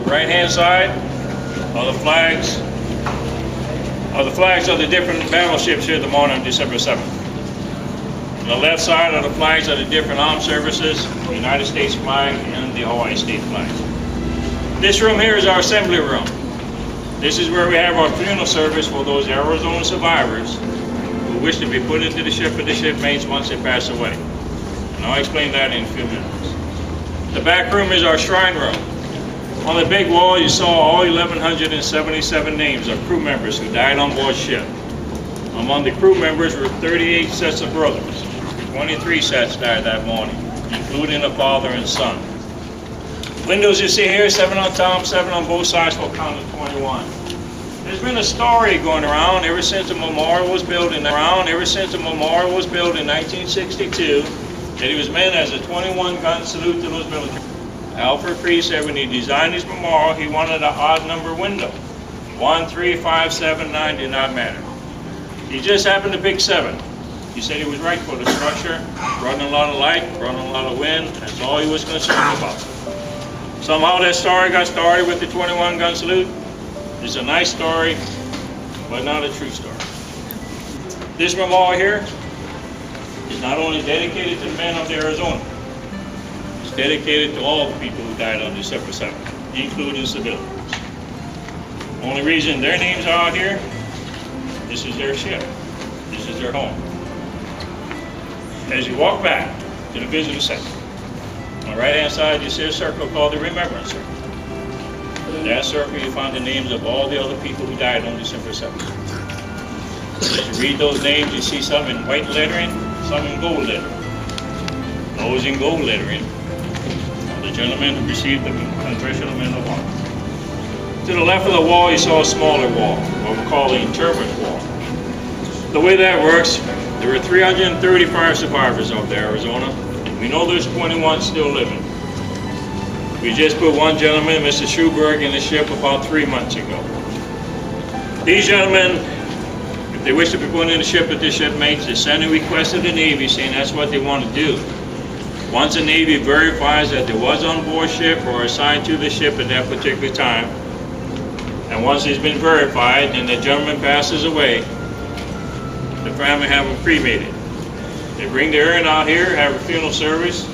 right-hand side are the flags of the different battleships here at the morning on December 7th. On the left side are the flags of the different armed services, the United States flag and the Hawaii state flag. This room here is our assembly room. This is where we have our funeral service for those Arizona survivors who wish to be put into the ship with the shipmates once they pass away. And I'll explain that in a few minutes. The back room is our shrine room. On the big wall you saw all 1,177 names of crew members who died on board ship. Among the crew members were 38 sets of brothers. 23 sets died that morning, including a father and son. Windows you see here, 7 on top, 7 on both sides for a count of 21. There's been a story going around ever since the memorial was built in 1962 that he was meant as a 21-gun salute to those military. Alfred Priest said when he designed his memorial, he wanted an odd number window. 1, 3, 5, 7, 9 did not matter. He just happened to pick 7. He said he was right for the structure, brought in a lot of light, brought in a lot of wind. That's all he was concerned about. Somehow that story got started with the 21-gun salute. It's a nice story, but not a true story. This memorial here is not only dedicated to the men of the Arizona, it's dedicated to all the people who died on December 7th, including civilians. Only reason their names are out here, this is their ship, this is their home. As you walk back to the visitor center, on the right-hand side you see a circle called the Remembrance Circle. In that circle you find the names of all the other people who died on December 7th. As you read those names, you see some in white lettering, some in gold lettering. Those in gold lettering are the gentlemen who received the Congressional Medal of Honor. To the left of the wall you saw a smaller wall, what we call the interment wall. The way that works, there were 335 survivors of the Arizona. We know there's 21 still living. We just put one gentleman, Mr. Schuberg, in the ship about 3 months ago. These gentlemen, if they wish to be put in the ship with their shipmates, they send a request to the Navy saying that's what they want to do. Once the Navy verifies that there was on board ship or assigned to the ship at that particular time, and once it's been verified and the gentleman passes away, the family have them cremated. They bring the urn out here, have a funeral service,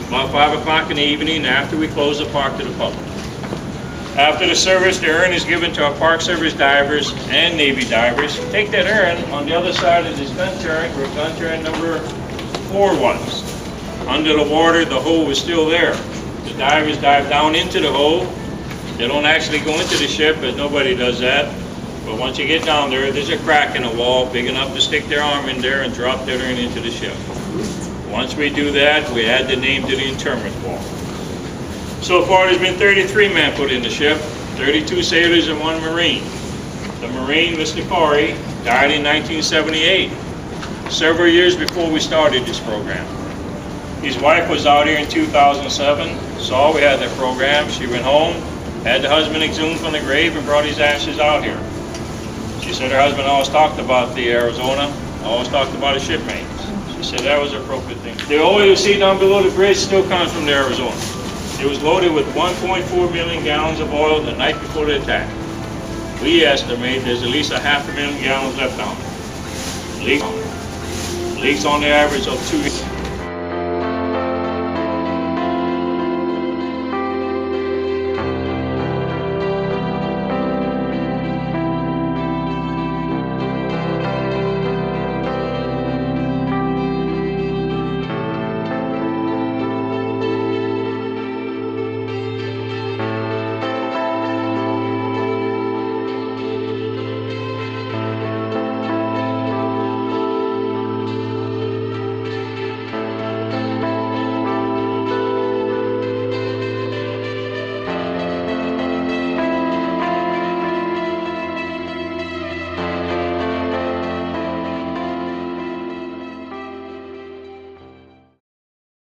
about 5 o'clock in the evening after we close the park to the public. After the service, the urn is given to our Park Service divers and Navy divers. Take that urn on the other side of this gun turret where gun turret number 4 was. Under the water, the hole was still there. The divers dive down into the hole. They don't actually go into the ship, but nobody does that. But once you get down there, there's a crack in the wall big enough to stick their arm in there and drop their urn into the ship. Once we do that, we add the name to the interment wall. So far, there's been 33 men put in the ship, 32 sailors and 1 Marine. The Marine, Mr. Corey, died in 1978, several years before we started this program. His wife was out here in 2007, saw we had that program. She went home, had the husband exhumed from the grave and brought his ashes out here. She said her husband always talked about the Arizona, always talked about his shipmates. She said that was the appropriate thing. The oil you see down below the bridge still comes from the Arizona. It was loaded with 1.4 million gallons of oil the night before the attack. We estimate there's at least 500,000 gallons left on it. Leaks on the average of 2 years.